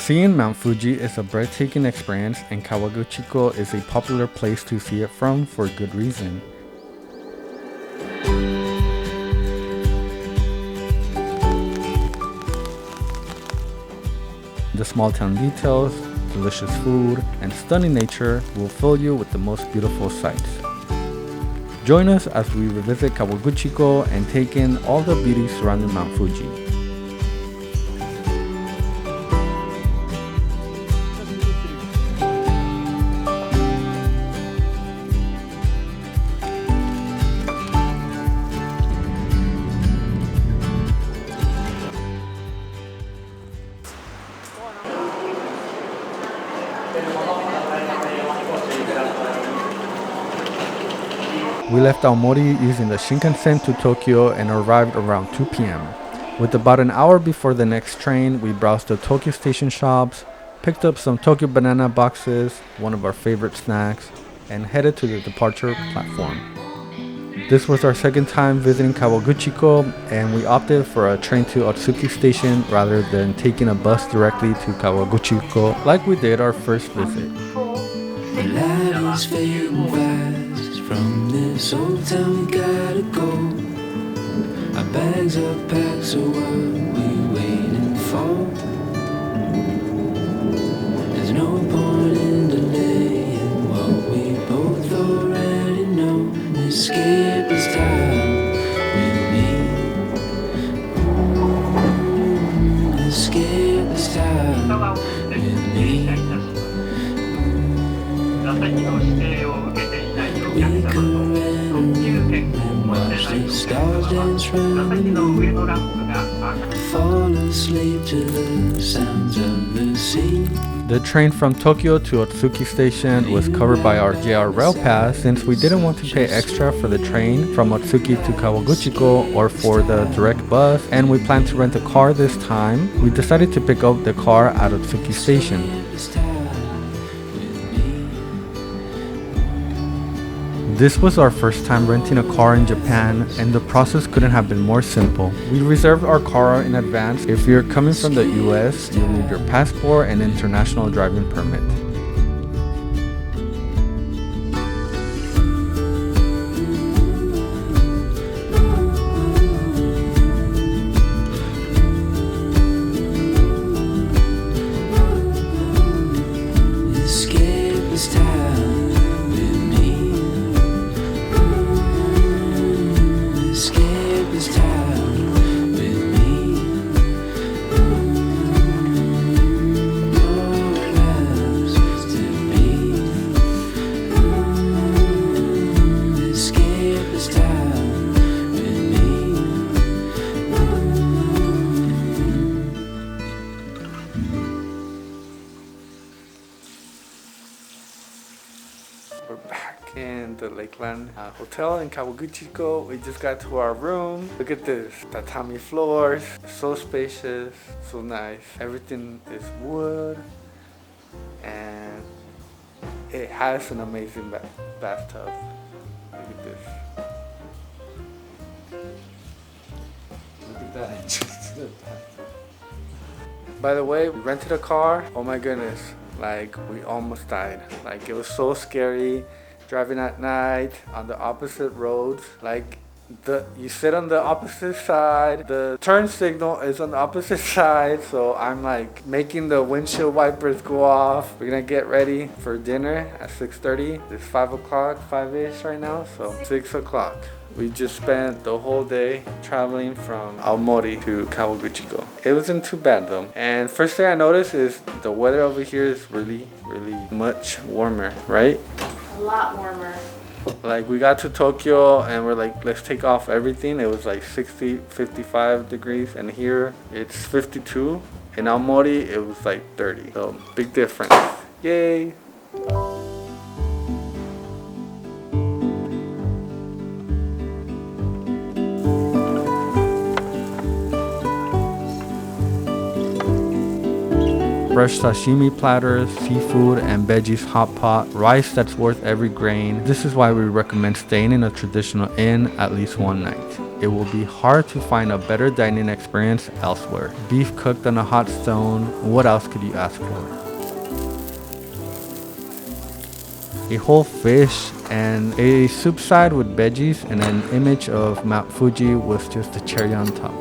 Seeing Mount Fuji is a breathtaking experience, and Kawaguchiko is a popular place to see it from for good reason. The small town details, delicious food, and stunning nature will fill you with the most beautiful sights. Join us as we revisit Kawaguchiko and take in all the beauty surrounding Mount Fuji. We left Aomori using the Shinkansen to Tokyo and arrived around 2 p.m. With about an hour before the next train, we browsed the Tokyo station shops, picked up some Tokyo banana boxes, one of our favorite snacks, and headed to the departure platform. This was our second time visiting Kawaguchiko, and we opted for a train to Otsuki Station rather than taking a bus directly to Kawaguchiko like we did our first visit. The light is fading fast. From this old town we gotta go. Our bags are packed, so what we waiting for? There's no point in delaying what we both already know. Escape is time with me. Escape is time with me. We can run and watch the stars dance round the moon. Fall asleep to the sounds of the sea. The train from Tokyo to Otsuki Station was covered by our JR Rail Pass since we didn't want to pay extra for the train from Otsuki to Kawaguchiko or for the direct bus, and we planned to rent a car this time. We decided to pick up the car at Otsuki Station. This was our first time renting a car in Japan, and the process couldn't have been more simple. We reserved our car in advance. If you're coming from the US, you'll need your passport and international driving permit. Escape is time. We're back in the Lakeland Hotel in Kawaguchiko. We just got to our room. Look at this, tatami floors, so spacious, so nice. Everything is wood, and it has an amazing bathtub. Look at this. Look at that entrance to the bathtub. By the way, we rented a car. Oh my goodness. Like, we almost died. Like, it was so scary driving at night on the opposite roads. Like, you sit on the opposite side, the turn signal is on the opposite side, so I'm like making the windshield wipers go off. We're gonna get ready for dinner at 6:30. It's 5 o'clock, 5-ish right now, so 6 o'clock. We just spent the whole day traveling from Aomori to Kawaguchiko. It wasn't too bad though. And first thing I noticed is the weather over here is really, really much warmer, right? A lot warmer. Like, we got to Tokyo and we're like, let's take off everything. It was like 60, 55 degrees, and here it's 52. In Aomori, it was like 30. So big difference. Yay! Fresh sashimi platters, seafood and veggies hot pot, rice that's worth every grain. This is why we recommend staying in a traditional inn at least one night. it will be hard to find a better dining experience elsewhere. Beef cooked on a hot stone, what else could you ask for? A whole fish and a soup side with veggies and an image of Mount Fuji with just the cherry on top.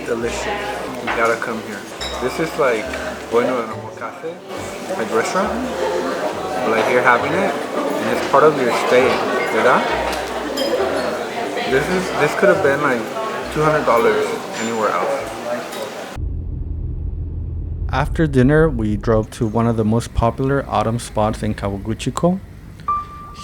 Delicious. You gotta come here. This is like going to an omakase, like restaurant, but like you're having it, and it's part of your stay. ¿Verdad? This could have been like $200 anywhere else. After dinner, we drove to one of the most popular autumn spots in Kawaguchiko.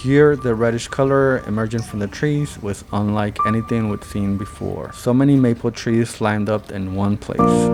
Here, the reddish color emerging from the trees was unlike anything we'd seen before. So many maple trees lined up in one place.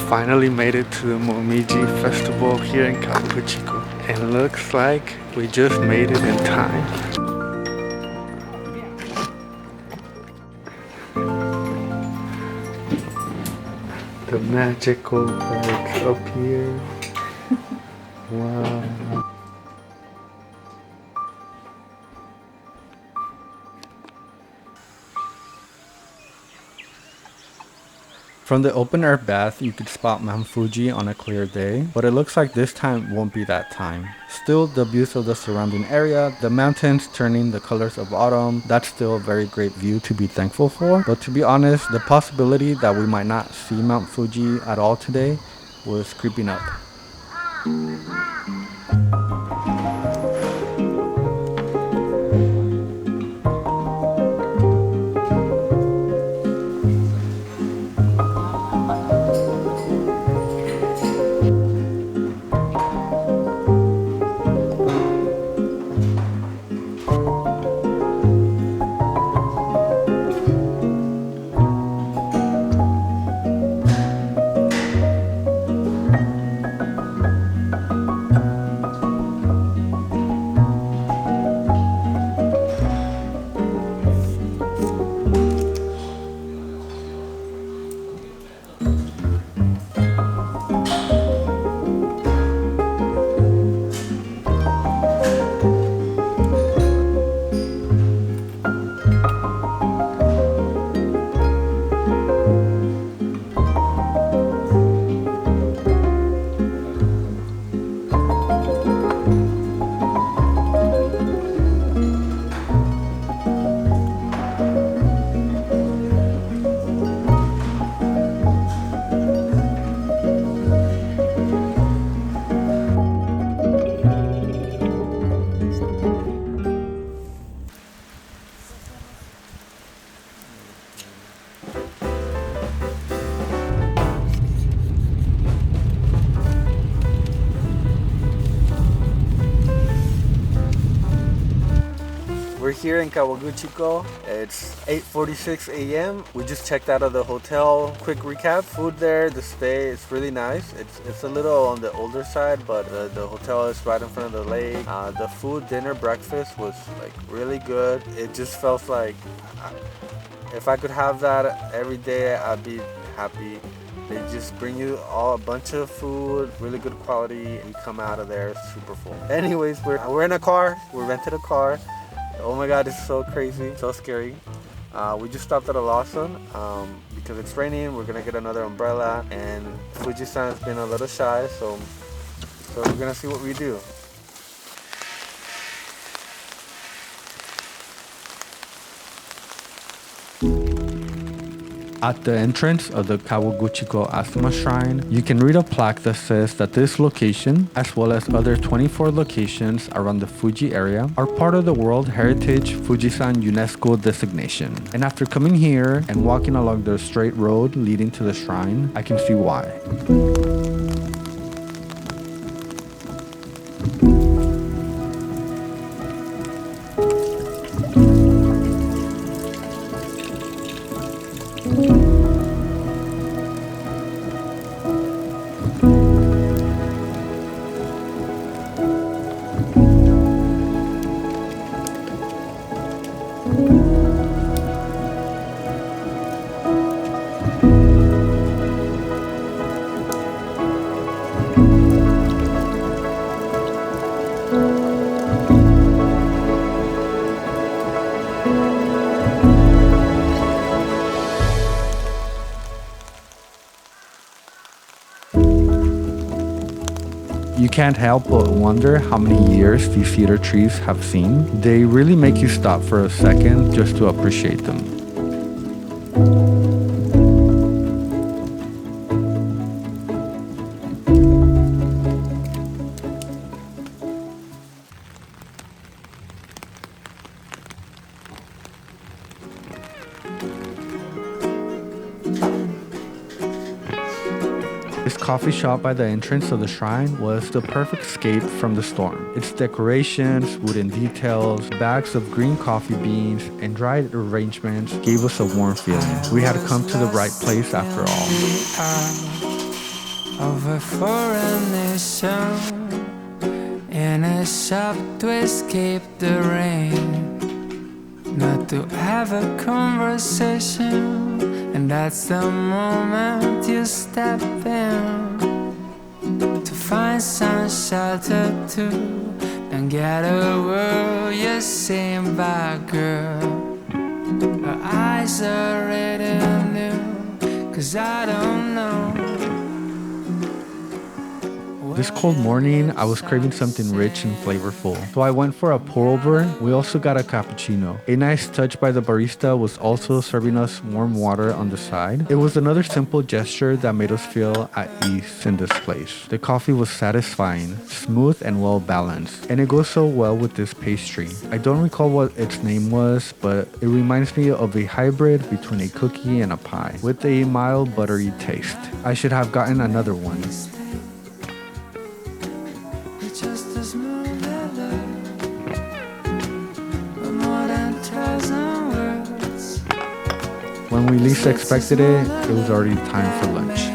Finally made it to the Momiji Festival here in Kawaguchiko. And looks like we just made it in time. The magical birds up here. Wow. From the open air bath, you could spot Mount Fuji on a clear day, but it looks like this time won't be that time. Still, the views of the surrounding area, the mountains turning the colors of autumn, that's still a very great view to be thankful for. But to be honest, the possibility that we might not see Mount Fuji at all today was creeping up. here in Kawaguchiko. It's 8:46 a.m. We just checked out of the hotel. Quick recap: food there, the stay is really nice. It's a little on the older side, but the hotel is right in front of the lake. The food, dinner, breakfast was like really good. It just felt like if I could have that every day, I'd be happy. They just bring you a bunch of food, really good quality, and you come out of there super full. Anyways, we're in a car. We rented a car. Oh my god, it's so crazy, so scary. We just stopped at a Lawson because it's raining. We're gonna get another umbrella, and Fuji-san has been a little shy, so we're gonna see what we do. At the entrance of the Kawaguchiko Shrine, you can read a plaque that says that this location, as well as other 24 locations around the Fuji area, are part of the World Heritage Fuji-san UNESCO designation. And after coming here and walking along the straight road leading to the shrine, I can see why. You can't help but wonder how many years these cedar trees have seen. They really make you stop for a second just to appreciate them. This coffee shop by the entrance of the shrine was the perfect escape from the storm. Its decorations, wooden details, bags of green coffee beans, and dried arrangements gave us a warm feeling. We had come to the right place after all. Of a foreign nation, in a shop to escape the rain, not to have a conversation, and that's the moment you step in to find some shelter too. Don't get a word you're saying by girl. Her eyes are reading new, 'cause I don't know. This cold morning, I was craving something rich and flavorful, so I went for a pour-over. We also got a cappuccino. A nice touch by the barista was also serving us warm water on the side. It was another simple gesture that made us feel at ease in this place. The coffee was satisfying, smooth and well balanced, and it goes so well with this pastry. I don't recall what its name was, but it reminds me of a hybrid between a cookie and a pie, with a mild buttery taste. I should have gotten another one. When we least expected it, it was already time for lunch.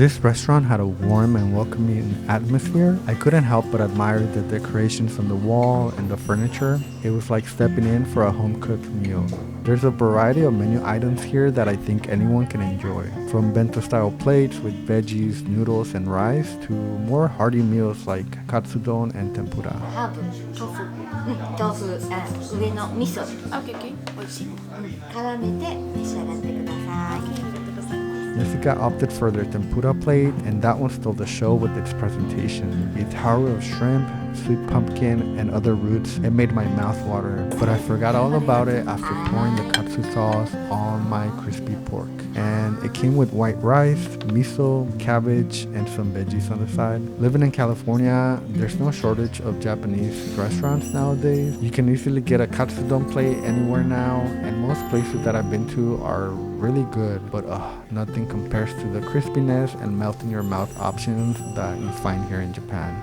This restaurant had a warm and welcoming atmosphere. I couldn't help but admire the decorations on the wall and the furniture. It was like stepping in for a home-cooked meal. There's a variety of menu items here that I think anyone can enjoy. From bento-style plates with veggies, noodles, and rice to more hearty meals like katsudon and tempura. ハーブ、豆腐、上の味噌、Okay, 美味しい。絡めて召し上がってください。Jessica opted for their tempura plate, and that one stole the show with its presentation. A tower of shrimp, sweet pumpkin, and other roots. It made my mouth water, but I forgot all about it after pouring the katsu sauce on my crispy pork. And it came with white rice, miso, cabbage, and some veggies on the side. Living in California, there's no shortage of Japanese restaurants nowadays. You can easily get a katsudon plate anywhere now, and most places that I've been to are really good, but nothing compares to the crispiness and melt in your mouth options that you find here in Japan.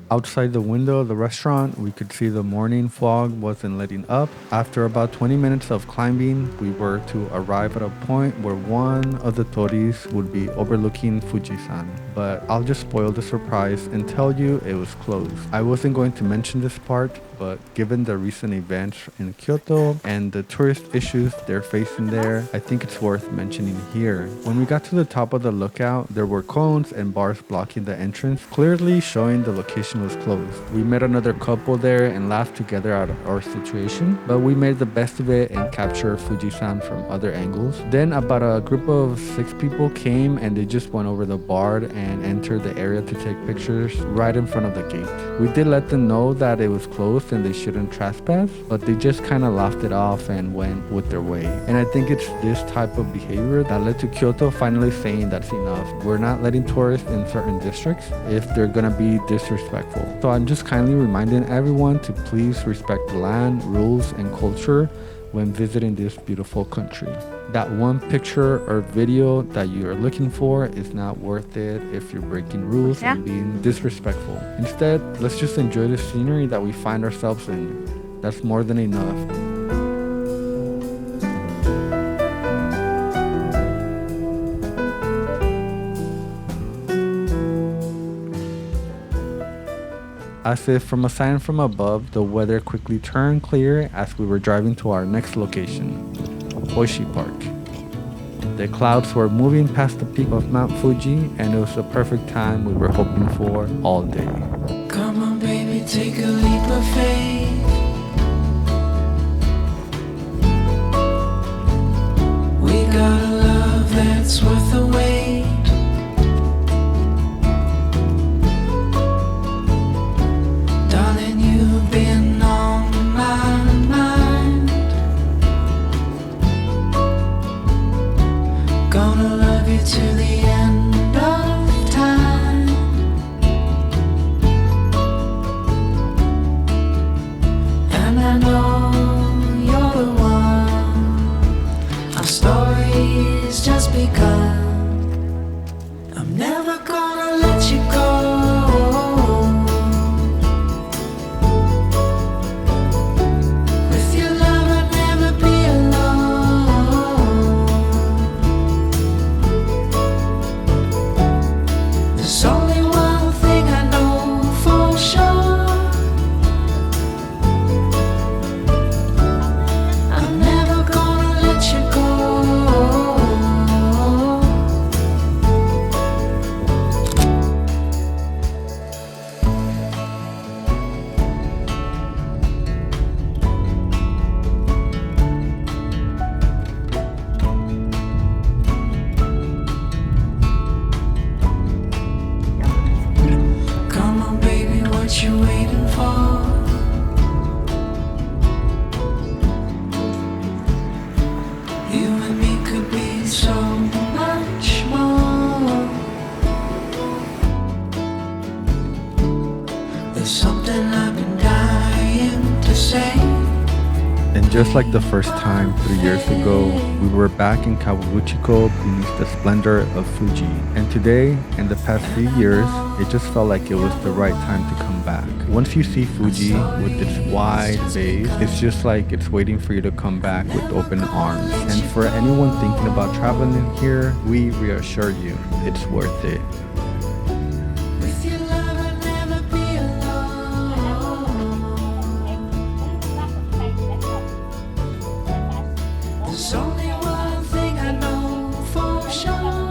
Outside the window of the restaurant, we could see the morning fog wasn't letting up. After about 20 minutes of climbing, we were to arrive at a point where one of the tories would be overlooking Fuji-san. But I'll just spoil the surprise and tell you it was closed. I wasn't going to mention this part, but given the recent events in Kyoto and the tourist issues they're facing there, I think it's worth mentioning here. When we got to the top of the lookout, there were cones and bars blocking the entrance, clearly showing the location was closed. We met another couple there and laughed together at our situation, but we made the best of it and captured Fuji-san from other angles. Then about a group of 6 people came and they just went over the bar and entered the area to take pictures right in front of the gate. We did let them know that it was closed and they shouldn't trespass, but they just kind of laughed it off and went with their way. And I think it's this type of behavior that led to Kyoto finally saying that's enough. We're not letting tourists in certain districts if they're gonna be disrespectful. So I'm just kindly reminding everyone to please respect the land, rules, and culture when visiting this beautiful country. That one picture or video that you are looking for is not worth it if you're breaking rules and being disrespectful. Instead, let's just enjoy the scenery that we find ourselves in. That's more than enough. As if from a sign from above, the weather quickly turned clear as we were driving to our next location, Oishi Park. The clouds were moving past the peak of Mount Fuji, and it was the perfect time we were hoping for all day. Come on, baby, take a leap of faith. We got a love that's worth the wait. Darling, you've been on my mind. Gonna love you till the end of time. And I know you're the one. Our story's just begun. I'm never gonna let you go. With your love I'll never be alone. There's only one thing I know for sure. I'm never gonna let you go. Come on, baby, what you waiting for? You and me could be so much more. There's something I've been dying to say. And just like the first time 3 years ago, we were back in Kawaguchiko beneath the splendor of Fuji. And today, in the past 3 years, it just felt like it was the right time to come back. Once you see Fuji with its wide base, it's just like it's waiting for you to come back with open arms. And for anyone thinking about traveling here, we reassure you, it's worth it. With your love I'll never be alone. There's only one thing I know for sure.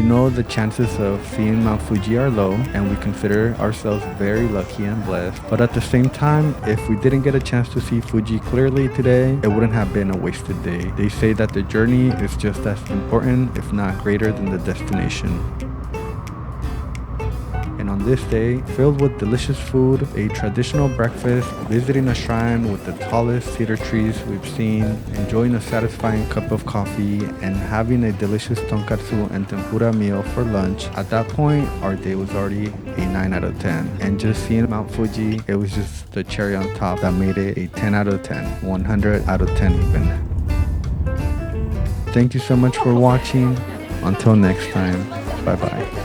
know the chances of seeing Mount Fuji are low, and we consider ourselves very lucky and blessed. But at the same time, if we didn't get a chance to see Fuji clearly today, it wouldn't have been a wasted day. They say that the journey is just as important, if not greater, than the destination. And on this day, filled with delicious food, a traditional breakfast, visiting a shrine with the tallest cedar trees we've seen, enjoying a satisfying cup of coffee, and having a delicious tonkatsu and tempura meal for lunch, at that point, our day was already a 9 out of 10. And just seeing Mount Fuji, it was just the cherry on top that made it a 10 out of 10, 100 out of 10 even. Thank you so much for watching. Until next time, bye bye.